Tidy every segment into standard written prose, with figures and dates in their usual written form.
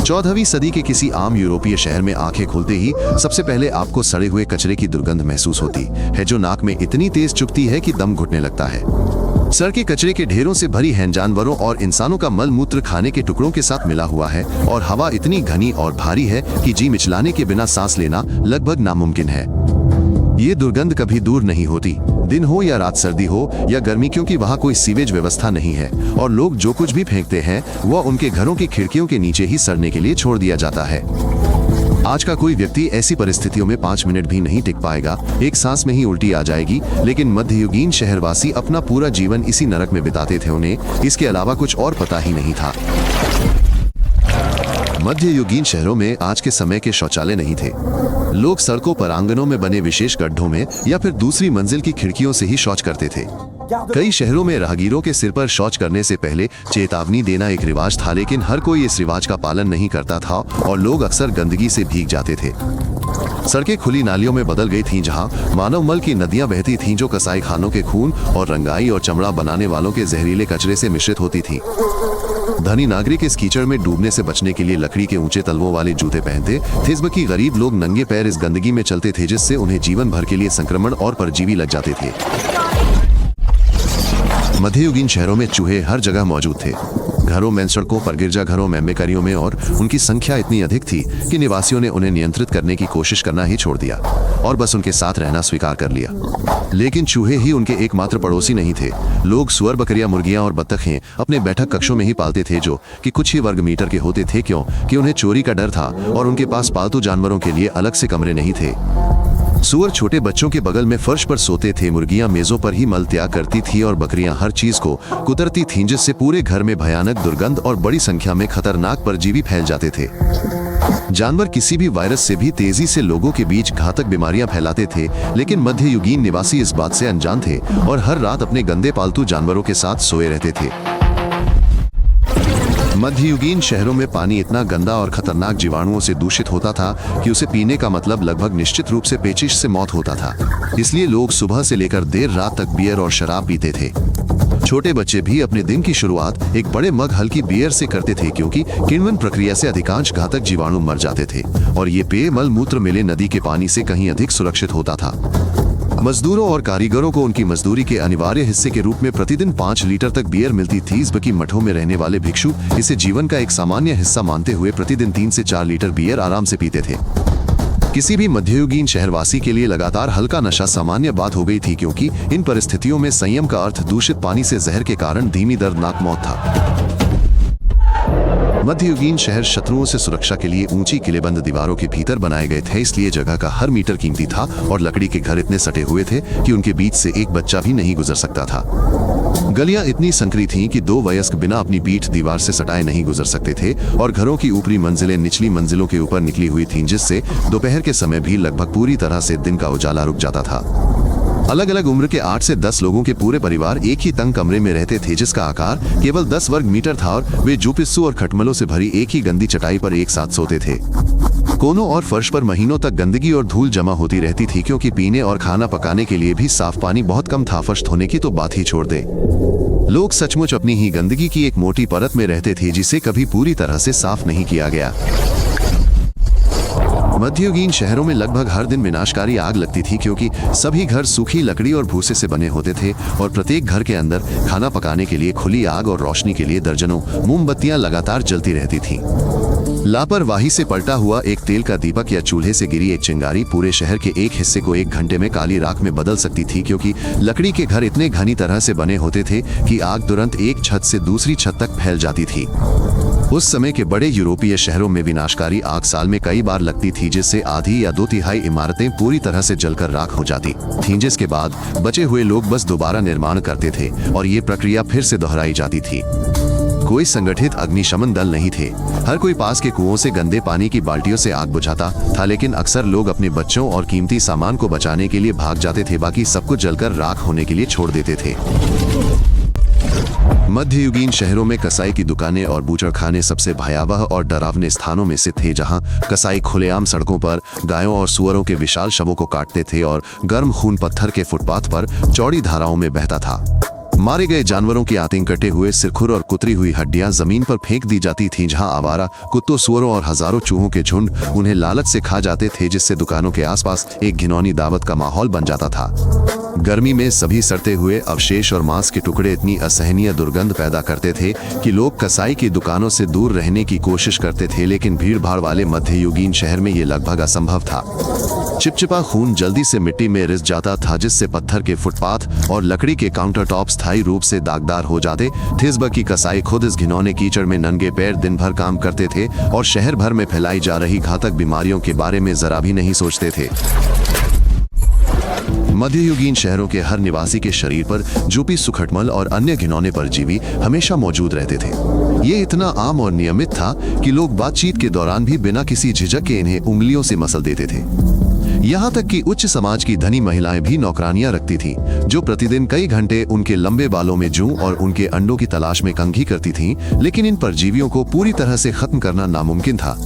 14वीं सदी के किसी आम यूरोपीय शहर में आंखें खुलते ही सबसे पहले आपको सड़े हुए कचरे की दुर्गंध महसूस होती है, जो नाक में इतनी तेज चुभती है कि दम घुटने लगता है। सड़के कचरे के ढेरों से भरी हैं, जानवरों और इंसानों का मल मूत्र खाने के टुकड़ों के साथ मिला हुआ है, और हवा इतनी घनी और भारी है कि जी मिचलाने के बिना सांस लेना लगभग नामुमकिन है। ये दुर्गंध कभी दूर नहीं होती, दिन हो या रात, सर्दी हो या गर्मी, क्योंकि वहाँ कोई सीवेज व्यवस्था नहीं है और लोग जो कुछ भी फेंकते हैं वह उनके घरों की खिड़कियों के नीचे ही सड़ने के लिए छोड़ दिया जाता है। आज का कोई व्यक्ति ऐसी परिस्थितियों में 5 मिनट भी नहीं टिक पाएगा, एक सांस में ही उल्टी आ जाएगी। लेकिन मध्ययुगीन शहरवासी अपना पूरा जीवन इसी नरक में बिताते थे, उन्हें इसके अलावा कुछ और पता ही नहीं था। मध्ययुगीन शहरों में आज के समय के शौचालय नहीं थे। लोग सड़कों पर आंगनों में बने विशेष गड्ढों में या फिर दूसरी मंजिल की खिड़कियों से ही शौच करते थे। कई शहरों में राहगीरों के सिर पर शौच करने से पहले चेतावनी देना एक रिवाज था, लेकिन हर कोई इस रिवाज का पालन नहीं करता था और लोग अक्सर गंदगी से भीग जाते थे। सड़कें खुली नालियों में बदल गई थीं, जहां मानव मल की नदियां बहती थीं, जो कसाई खानों के खून और रंगाई और चमड़ा बनाने वालों के जहरीले कचरे से मिश्रित होती थीं। धनी नागरिक इस कीचड़ में डूबने से बचने के लिए लकड़ी के ऊंचे तलवों वाले जूते पहनते थे, जबकि गरीब लोग नंगे पैर इस गंदगी में चलते थे, जिससे उन्हें जीवन भर के लिए संक्रमण और परजीवी लग जाते थे। मध्ययुगीन शहरों में चूहे हर जगह मौजूद थे, घरों में, सड़कों पर, गिरजाघरों में, बेकरियों में, और उनकी संख्या इतनी अधिक थी कि निवासियों ने उन्हें नियंत्रित करने की कोशिश करना ही छोड़ दिया और बस उनके साथ रहना स्वीकार कर लिया। लेकिन चूहे ही उनके एकमात्र पड़ोसी नहीं थे। लोग सुअर, बकरियां, मुर्गियां और बत्तखें अपने बैठक कक्षों में ही पालते थे, जो कि कुछ ही वर्ग मीटर के होते थे, क्योंकि उन्हें चोरी का डर था और उनके पास पालतू जानवरों के लिए अलग से कमरे नहीं थे। सुअर छोटे बच्चों के बगल में फर्श पर सोते थे, मुर्गियां मेजों पर ही मल त्याग करती थी और बकरियां हर चीज को कुतरती थीं, जिससे पूरे घर में भयानक दुर्गंध और बड़ी संख्या में खतरनाक परजीवी फैल जाते थे। जानवर किसी भी वायरस से भी तेजी से लोगों के बीच घातक बीमारियां फैलाते थे, लेकिन मध्ययुगीन निवासी इस बात से अनजान थे और हर रात अपने गंदे पालतू जानवरों के साथ सोए रहते थे। मध्ययुगीन शहरों में पानी इतना गंदा और खतरनाक जीवाणुओं से दूषित होता था कि उसे पीने का मतलब लगभग निश्चित रूप से पेचिश से मौत होता था। इसलिए लोग सुबह से लेकर देर रात तक बियर और शराब पीते थे। छोटे बच्चे भी अपने दिन की शुरुआत एक बड़े मग हल्की बियर से करते थे, क्योंकि किण्वन प्रक्रिया से अधिकांश घातक जीवाणु मर जाते थे और ये पेय मल मूत्र मिले नदी के पानी से कहीं अधिक सुरक्षित होता था। मजदूरों और कारीगरों को उनकी मजदूरी के अनिवार्य हिस्से के रूप में प्रतिदिन 5 लीटर तक बियर मिलती थी, जबकि मठों में रहने वाले भिक्षु इसे जीवन का एक सामान्य हिस्सा मानते हुए प्रतिदिन 3 से 4 लीटर बियर आराम से पीते थे। किसी भी मध्ययुगीन शहरवासी के लिए लगातार हल्का नशा सामान्य बात हो गई थी, क्योंकि इन परिस्थितियों में संयम का अर्थ दूषित पानी से जहर के कारण धीमी दर्दनाक मौत था। मध्ययुगीन शहर शत्रुओं से सुरक्षा के लिए ऊंची किलेबंद दीवारों के भीतर बनाए गए थे, इसलिए जगह का हर मीटर कीमती था और लकड़ी के घर इतने सटे हुए थे कि उनके बीच से एक बच्चा भी नहीं गुजर सकता था। गलियां इतनी संकरी थीं कि 2 वयस्क बिना अपनी पीठ दीवार से सटाए नहीं गुजर सकते थे और घरों की ऊपरी मंजिलें निचली मंजिलों के ऊपर निकली हुई थीं, जिससे दोपहर के समय भी लगभग पूरी तरह से दिन का उजाला रुक जाता था। अलग अलग उम्र के 8 से 10 लोगों के पूरे परिवार एक ही तंग कमरे में रहते थे, जिसका आकार केवल 10 वर्ग मीटर था और वे जुपिस्सू और खटमलों से भरी एक ही गंदी चटाई पर एक साथ सोते थे। कोनों और फर्श पर महीनों तक गंदगी और धूल जमा होती रहती थी, क्योंकि पीने और खाना पकाने के लिए भी साफ पानी बहुत कम था, फर्श धोने की तो बात ही छोड़ दे। लोग सचमुच अपनी ही गंदगी की एक मोटी परत में रहते थे, जिसे कभी पूरी तरह से साफ नहीं किया गया। मध्ययुगीन शहरों में लगभग हर दिन विनाशकारी आग लगती थी, क्योंकि सभी घर सूखी लकड़ी और भूसे से बने होते थे और प्रत्येक घर के अंदर खाना पकाने के लिए खुली आग और रोशनी के लिए दर्जनों मोमबत्तियां लगातार जलती रहती थीं। लापरवाही से पलटा हुआ एक तेल का दीपक या चूल्हे से गिरी एक चिंगारी पूरे शहर के एक हिस्से को 1 घंटे में काली राख में बदल सकती थी, क्योंकि लकड़ी के घर इतने घनी तरह से बने होते थे कि आग तुरंत एक छत से दूसरी छत तक फैल जाती थी। उस समय के बड़े यूरोपीय शहरों में विनाशकारी आग साल में कई बार लगती थी, जिससे आधी या 2/3 इमारतें पूरी तरह से जलकर राख हो जाती थीं, जिसके बाद बचे हुए लोग बस दोबारा निर्माण करते थे और ये प्रक्रिया फिर से दोहराई जाती थी। कोई संगठित अग्निशमन दल नहीं थे। हर कोई पास के कुओं से गंदे पानी की बाल्टियों से आग बुझाता था, लेकिन अक्सर लोग अपने बच्चों और कीमती सामान को बचाने के लिए भाग जाते थे, बाकी सब कुछ जलकर राख होने के लिए छोड़ देते थे। मध्ययुगीन शहरों में कसाई की दुकानें और बूचड़खाने सबसे भयावह और डरावने स्थानों में से थे, जहां कसाई खुलेआम सड़कों पर गायों और सुअरों के विशाल शवों को काटते थे और गर्म खून पत्थर के फुटपाथ पर चौड़ी धाराओं में बहता था। मारे गए जानवरों की आंतें, कटे हुए सिरखुर और कुतरी हुई हड्डियां जमीन पर फेंक दी जाती थीं, जहां आवारा कुत्तों, सुअरों और हजारों चूहों के झुंड उन्हें लालच से खा जाते थे, जिससे दुकानों के आसपास एक घिनौनी दावत का माहौल बन जाता था। गर्मी में सभी सड़ते हुए अवशेष और मांस के टुकड़े इतनी असहनीय दुर्गंध पैदा करते थे कि लोग कसाई की दुकानों से दूर रहने की कोशिश करते थे, लेकिन भीड़भाड़ वाले मध्ययुगीन शहर में ये लगभग असंभव था। चिपचिपा खून जल्दी से मिट्टी में रिस जाता था, जिससे पत्थर के फुटपाथ और लकड़ी के काउंटर टॉप स्थायी रूप से दागदार हो जाते। थिस्बा की कसाई खुद इस घिनौने कीचड़ में नंगे पैर दिन भर काम करते थे और शहर भर में फैलाई जा रही घातक बीमारियों के बारे में जरा भी नहीं सोचते थे। मध्ययुगीन शहरों के हर निवासी के शरीर पर जूपी, सुखटमल और अन्य घिनौने परजीवी हमेशा मौजूद रहते थे। ये इतना आम और नियमित था कि लोग बातचीत के दौरान भी बिना किसी झिझक के इन्हें उंगलियों से मसल देते थे। यहाँ तक कि उच्च समाज की धनी महिलाएं भी नौकरानियां रखती थीं, जो प्रतिदिन कई घंटे उनके लंबे बालों में जूं और उनके अंडों की तलाश में कंघी करती थीं, लेकिन इन परजीवियों को पूरी तरह से खत्म करना नामुमकिन था।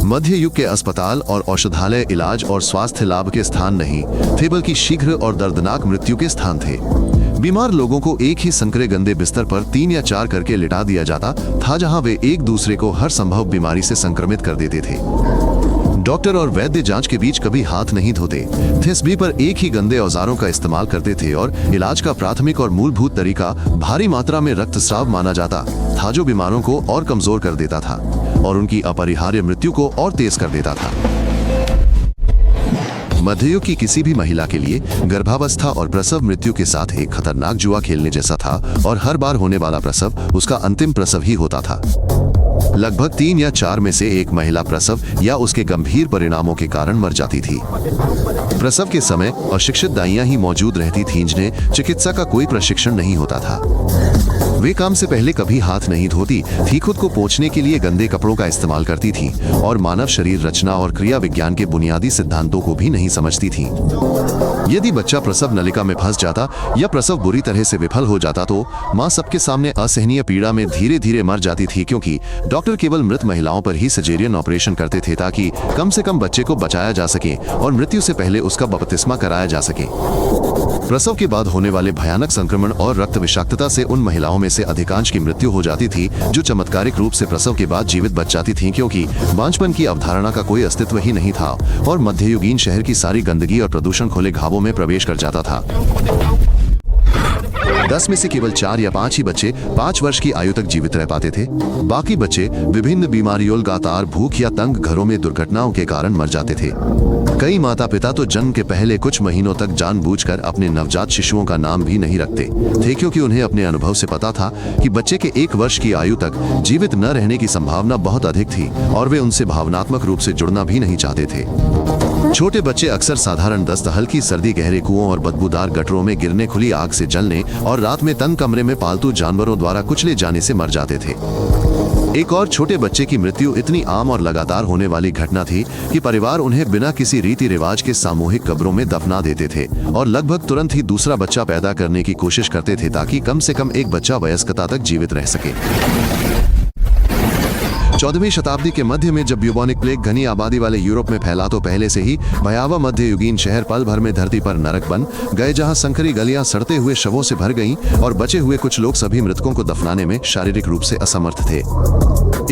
मध्य युग के अस्पताल और औषधालय इलाज और स्वास्थ्य लाभ के स्थान नहीं थे, बल्कि शीघ्र और दर्दनाक मृत्यु के स्थान थे। बीमार लोगों को एक ही संकरे गंदे बिस्तर पर 3 या 4 करके लिटा दिया जाता था, जहां वे एक दूसरे को हर संभव बीमारी से संक्रमित कर देते थे। डॉक्टर और वैद्य जांच के बीच कभी हाथ नहीं धोते थे, सभी पर एक ही गंदे औजारों का इस्तेमाल करते थे और इलाज का प्राथमिक और मूलभूत तरीका भारी मात्रा में रक्तस्राव माना जाता था, जो बीमारों को और कमजोर कर देता था और उनकी अपरिहार्य मृत्यु को और तेज कर देता था। मध्ययुग की किसी भी महिला के लिए गर्भावस्था और प्रसव मृत्यु के साथ एक खतरनाक जुआ खेलने जैसा था और हर बार होने वाला प्रसव उसका अंतिम प्रसव ही होता था। लगभग 3 या 4 में से एक महिला प्रसव या उसके गंभीर परिणामों के कारण मर जाती थी। प्रसव के समय अशिक्षित दाइयां ही मौजूद रहती थीं, जिन्हें चिकित्सा का कोई प्रशिक्षण नहीं होता था। वे काम से पहले कभी हाथ नहीं धोती थी, खुद को पोंछने के लिए गंदे कपड़ों का इस्तेमाल करती थीं और मानव शरीर रचना और क्रिया विज्ञान के बुनियादी सिद्धांतों को भी नहीं समझती थीं। यदि बच्चा प्रसव नलिका में फंस जाता या प्रसव बुरी तरह से विफल हो जाता तो मां सबके सामने असहनीय पीड़ा में धीरे धीरे मर जाती थी, क्योंकि डॉक्टर केवल मृत महिलाओं पर ही सर्जरियन ऑपरेशन करते थे ताकि कम से कम बच्चे को बचाया जा सके और मृत्यु से पहले उसका बपतिस्मा कराया जा सके। प्रसव के बाद होने वाले भयानक संक्रमण और रक्त विषाक्तता से उन महिलाओं में से अधिकांश की मृत्यु हो जाती थी, जो चमत्कारिक रूप से प्रसव के बाद जीवित बच जाती थीं, क्योंकि बांझपन की अवधारणा का कोई अस्तित्व ही नहीं था और मध्ययुगीन शहर की सारी गंदगी और प्रदूषण खुले घावों में प्रवेश कर जाता था। 10 में से केवल 4 या 5 ही बच्चे 5 वर्ष की आयु तक जीवित रह पाते थे। बाकी बच्चे विभिन्न बीमारियों, लगातार भूख या तंग घरों में दुर्घटनाओं के कारण मर जाते थे। कई माता पिता तो जन्म के पहले कुछ महीनों तक जानबूझकर अपने नवजात शिशुओं का नाम भी नहीं रखते थे, क्योंकि उन्हें अपने अनुभव से पता था कि बच्चे के 1 वर्ष की आयु तक जीवित न रहने की संभावना बहुत अधिक थी और वे उनसे भावनात्मक रूप से जुड़ना भी नहीं चाहते थे। छोटे बच्चे अक्सर साधारण दस्त, हल्की सर्दी, गहरे कुओं और बदबूदार गटरों में गिरने, खुली आग से जलने और रात में तंग कमरे में पालतू जानवरों द्वारा कुचले जाने से मर जाते थे। एक और छोटे बच्चे की मृत्यु इतनी आम और लगातार होने वाली घटना थी कि परिवार उन्हें बिना किसी रीति रिवाज के सामूहिक कब्रों में दफना देते थे और लगभग तुरंत ही दूसरा बच्चा पैदा करने की कोशिश करते थे, ताकि कम से कम एक बच्चा वयस्कता तक जीवित रह सके। 14वीं शताब्दी के मध्य में जब ब्यूबोनिक प्लेग घनी आबादी वाले यूरोप में फैला तो पहले से ही भयावह मध्ययुगीन शहर पल भर में धरती पर नरक बन गए, जहां संकरी गलियां सड़ते हुए शवों से भर गईं और बचे हुए कुछ लोग सभी मृतकों को दफनाने में शारीरिक रूप से असमर्थ थे।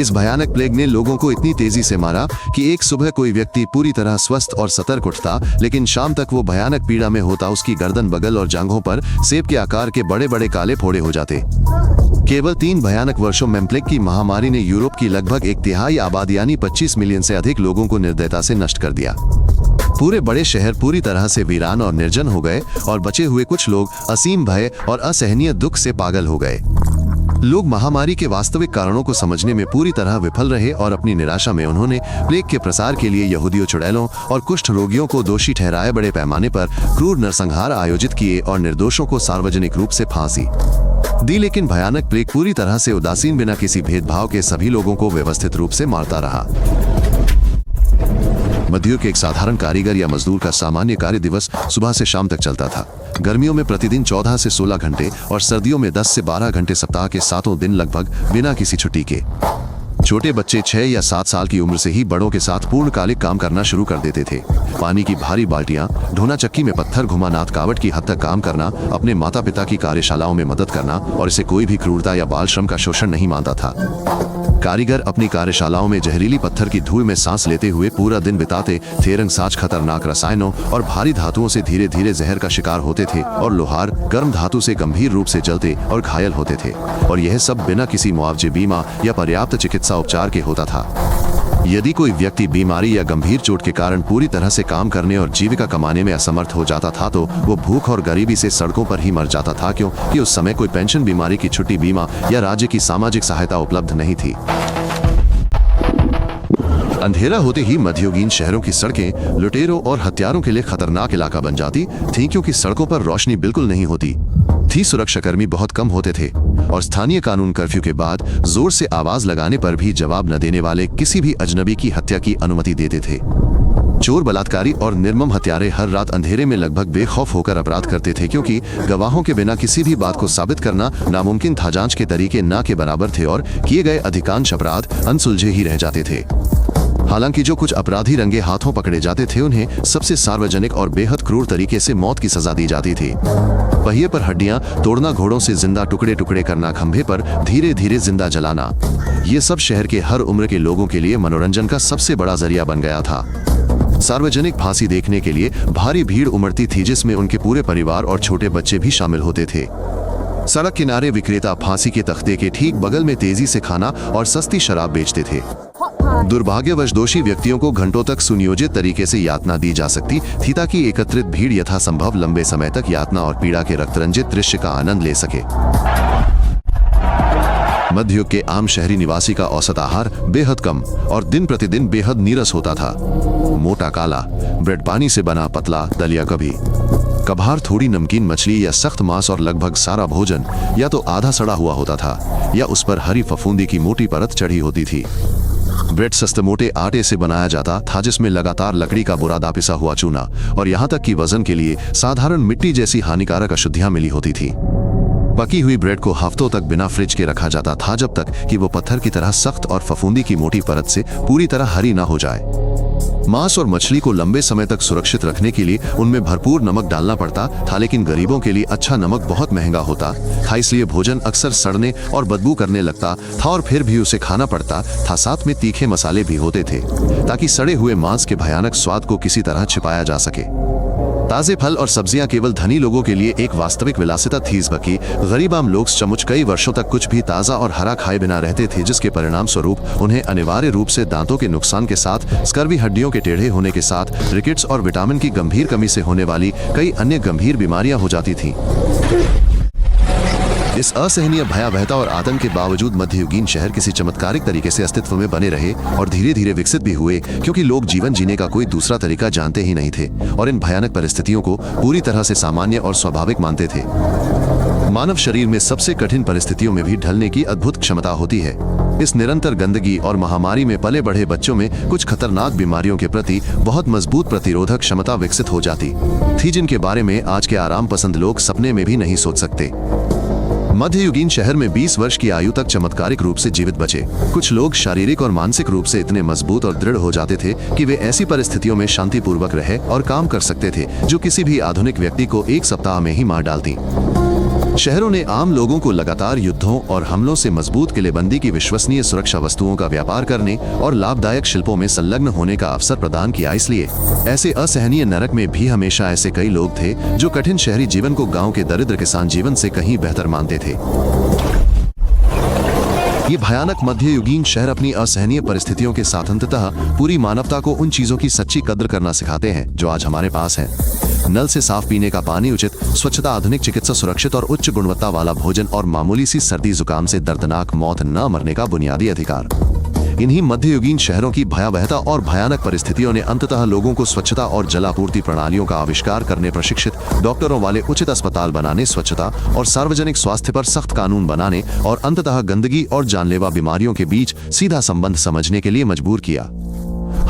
इस भयानक प्लेग ने लोगों को इतनी तेजी से मारा कि एक सुबह कोई व्यक्ति पूरी तरह स्वस्थ और सतर्क उठता, लेकिन शाम तक वो भयानक पीड़ा में होता। उसकी गर्दन, बगल और जांघों पर सेब के आकार के बड़े बड़े काले फोड़े हो जाते। केवल 3 भयानक वर्षों में प्लेग की महामारी ने यूरोप की लगभग 1/3 आबादी यानी 25 मिलियन से अधिक लोगों को निर्दयता से नष्ट कर दिया। पूरे बड़े शहर पूरी तरह से वीरान और निर्जन हो गए और बचे हुए कुछ लोग असीम भय और असहनीय दुख से पागल हो गए। लोग महामारी के वास्तविक कारणों को समझने में पूरी तरह विफल रहे और अपनी निराशा में उन्होंने प्लेग के प्रसार के लिए यहूदियों, चुड़ैलों और कुष्ठ रोगियों को दोषी ठहराए, बड़े पैमाने पर क्रूर नरसंहार आयोजित किए और निर्दोषों को सार्वजनिक रूप से फांसी दी। लेकिन भयानक प्लेग पूरी तरह से उदासीन, बिना किसी भेदभाव के सभी लोगों को व्यवस्थित रूप से मारता रहा। मध्ययुग के एक साधारण कारीगर या मजदूर का सामान्य कार्य दिवस सुबह से शाम तक चलता था। गर्मियों में प्रतिदिन 14 से 16 घंटे और सर्दियों में 10 से 12 घंटे, सप्ताह के 7 दिन लगभग बिना किसी छुट्टी के। छोटे बच्चे 6 या 7 साल की उम्र से ही बड़ों के साथ पूर्णकालिक काम करना शुरू कर देते थे। पानी की भारी बाल्टियां ढोना, चक्की में पत्थर घुमाना, कावट की हद तक काम करना, अपने माता पिता की कार्यशालाओं में मदद करना, और इसे कोई भी क्रूरता या बाल श्रम का शोषण नहीं मानता था। कारीगर अपनी कार्यशालाओं में जहरीली पत्थर की धूल में सांस लेते हुए पूरा दिन बिताते थे। रंगसाज खतरनाक रसायनों और भारी धातुओं से धीरे धीरे जहर का शिकार होते थे, और लोहार गर्म धातु से गंभीर रूप से जलते और घायल होते थे, और यह सब बिना किसी मुआवजे, बीमा या पर्याप्त चिकित्सा उपचार के होता था। यदि कोई व्यक्ति बीमारी या गंभीर चोट के कारण पूरी तरह से काम करने और जीविका कमाने में असमर्थ हो जाता था तो वो भूख और गरीबी से सड़कों पर ही मर जाता था, क्योंकि उस समय कोई पेंशन, बीमारी की छुट्टी, बीमा या राज्य की सामाजिक सहायता उपलब्ध नहीं थी। अंधेरा होते ही मध्ययुगीन शहरों की सड़कें लुटेरों और हत्यारों के लिए खतरनाक इलाका बन जाती थीं, क्योंकि सड़कों पर रोशनी बिल्कुल नहीं होती थी, सुरक्षाकर्मी बहुत कम होते थे, और स्थानीय कानून कर्फ्यू के बाद जोर से आवाज लगाने पर भी जवाब न देने वाले किसी भी अजनबी की हत्या की अनुमति देते थे। चोर, बलात्कारी और निर्मम हत्यारे हर रात अंधेरे में लगभग बेखौफ होकर अपराध करते थे, क्योंकि गवाहों के बिना किसी भी बात को साबित करना नामुमकिन था। जांच के तरीके ना के बराबर थे और किए गए अधिकांश अपराध अनसुलझे ही रह जाते थे। हालांकि जो कुछ अपराधी रंगे हाथों पकड़े जाते थे उन्हें सबसे सार्वजनिक और बेहद क्रूर तरीके से मौत की सजा दी जाती थी। पहिए पर हड्डियां तोड़ना, घोड़ों से जिंदा टुकड़े टुकड़े करना, खंभे पर धीरे धीरे जिंदा जलाना, ये सब शहर के हर उम्र के लोगों के लिए मनोरंजन का सबसे बड़ा जरिया बन गया था। सार्वजनिक फांसी देखने के लिए भारी भीड़ उमड़ती थी, जिसमें उनके पूरे परिवार और छोटे बच्चे भी शामिल होते थे। सड़क किनारे विक्रेता फांसी के तख्ते के ठीक बगल में तेजी से खाना और सस्ती शराब बेचते थे। दुर्भाग्यवश दोषी व्यक्तियों को घंटों तक सुनियोजित तरीके से यातना दी जा सकती थी, ताकि एकत्रित भीड़ यथासंभव लंबे समय तक यातना और पीड़ा के रक्तरंजित दृश्य का आनंद ले सके। मध्ययुग के आम शहरी निवासी का औसत आहार बेहद कम और दिन प्रतिदिन बेहद नीरस होता था। मोटा काला ब्रेड, पानी से बना पतला दलिया, कभी कभार थोड़ी नमकीन मछली या सख्त मांस, और लगभग सारा भोजन या तो आधा सड़ा हुआ होता था या उस पर हरी फफूंदी की मोटी परत चढ़ी होती थी। ब्रेड सस्ते मोटे आटे से बनाया जाता था, जिसमें लगातार लकड़ी का बुरादा पिसा हुआ चूना और यहाँ तक कि वजन के लिए साधारण मिट्टी जैसी हानिकारक अशुद्धियां मिली होती थी। पकी हुई ब्रेड को हफ्तों तक बिना फ्रिज के रखा जाता था, जब तक कि वो पत्थर की तरह सख्त और फफूंदी की मोटी परत से पूरी तरह हरी ना हो जाए। मांस और मछली को लंबे समय तक सुरक्षित रखने के लिए उनमें भरपूर नमक डालना पड़ता था, लेकिन गरीबों के लिए अच्छा नमक बहुत महंगा होता था, इसलिए भोजन अक्सर सड़ने और बदबू करने लगता था, और फिर भी उसे खाना पड़ता था। साथ में तीखे मसाले भी होते थे, ताकि सड़े हुए मांस के भयानक स्वाद को किसी तरह छिपाया जा सके। ताजे फल और सब्जियां केवल धनी लोगों के लिए एक वास्तविक विलासिता थी, जबकि गरीब आम लोग चमुच कई वर्षों तक कुछ भी ताजा और हरा खाए बिना रहते थे, जिसके परिणाम स्वरूप उन्हें अनिवार्य रूप से दांतों के नुकसान के साथ स्कर्वी, हड्डियों के टेढ़े होने के साथ रिकेट्स और विटामिन की गंभीर कमी से होने वाली कई अन्य गंभीर बीमारियां हो जाती थीं। इस असहनीय भयावहता और आतंक के बावजूद मध्ययुगीन शहर किसी चमत्कारिक तरीके से अस्तित्व में बने रहे और धीरे धीरे विकसित भी हुए, क्योंकि लोग जीवन जीने का कोई दूसरा तरीका जानते ही नहीं थे और इन भयानक परिस्थितियों को पूरी तरह से सामान्य और स्वाभाविक मानते थे। मानव शरीर में सबसे कठिन परिस्थितियों में भी ढलने की अद्भुत क्षमता होती है। इस निरंतर गंदगी और महामारी में पले बढ़े बच्चों में कुछ खतरनाक बीमारियों के प्रति बहुत मजबूत प्रतिरोधक क्षमता विकसित हो जाती थी, जिनके बारे में आज के आराम पसंद लोग सपने में भी नहीं सोच सकते। मध्ययुगीन शहर में 20 वर्ष की आयु तक चमत्कारिक रूप से जीवित बचे। कुछ लोग शारीरिक और मानसिक रूप से इतने मजबूत और दृढ़ हो जाते थे कि वे ऐसी परिस्थितियों में शांतिपूर्वक रह और काम कर सकते थे, जो किसी भी आधुनिक व्यक्ति को एक सप्ताह में ही मार डालती। शहरों ने आम लोगों को लगातार युद्धों और हमलों से मजबूत किलेबंदी की विश्वसनीय सुरक्षा वस्तुओं का व्यापार करने और लाभदायक शिल्पों में संलग्न होने का अवसर प्रदान किया। इसलिए ऐसे असहनीय नरक में भी हमेशा ऐसे कई लोग थे जो कठिन शहरी जीवन को गांव के दरिद्र किसान जीवन से कहीं बेहतर मानते थे। ये भयानक मध्ययुगीन शहर अपनी असहनीय परिस्थितियों के साथ अंततः पूरी मानवता को उन चीजों की सच्ची कद्र करना सिखाते हैं जो आज हमारे पास हैं। नल से साफ पीने का पानी, उचित स्वच्छता, आधुनिक चिकित्सा, सुरक्षित और उच्च गुणवत्ता वाला भोजन और मामूली सी सर्दी जुकाम से दर्दनाक मौत न मरने का बुनियादी अधिकार। इन्हीं मध्ययुगीन शहरों की भयावहता और भयानक परिस्थितियों ने अंततः लोगों को स्वच्छता और जलापूर्ति प्रणालियों का आविष्कार करने, प्रशिक्षित डॉक्टरों वाले उचित अस्पताल बनाने, स्वच्छता और सार्वजनिक स्वास्थ्य पर सख्त कानून बनाने और अंततः गंदगी और जानलेवा बीमारियों के बीच सीधा संबंध समझने के लिए मजबूर किया।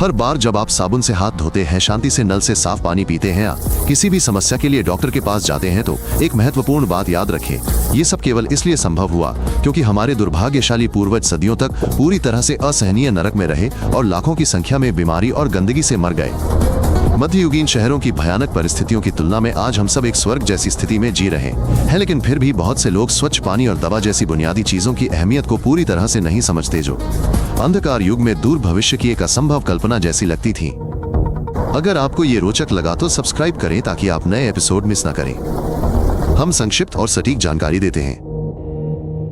हर बार जब आप साबुन से हाथ धोते हैं, शांति से नल से साफ पानी पीते हैं या किसी भी समस्या के लिए डॉक्टर के पास जाते हैं, तो एक महत्वपूर्ण बात याद रखें, ये सब केवल इसलिए संभव हुआ क्योंकि हमारे दुर्भाग्यशाली पूर्वज सदियों तक पूरी तरह से असहनीय नरक में रहे और लाखों की संख्या में बीमारी और गंदगी से मर गए। मध्ययुगीन शहरों की भयानक परिस्थितियों की तुलना में आज हम सब एक स्वर्ग जैसी स्थिति में जी रहे हैं, लेकिन फिर भी बहुत से लोग स्वच्छ पानी और दवा जैसी बुनियादी चीजों की अहमियत को पूरी तरह से नहीं समझते, जो अंधकार युग में दूर भविष्य की एक असंभव कल्पना जैसी लगती थी। अगर आपको ये रोचक लगा तो सब्सक्राइब करें ताकि आप नए एपिसोड मिस न करें। हम संक्षिप्त और सटीक जानकारी देते हैं।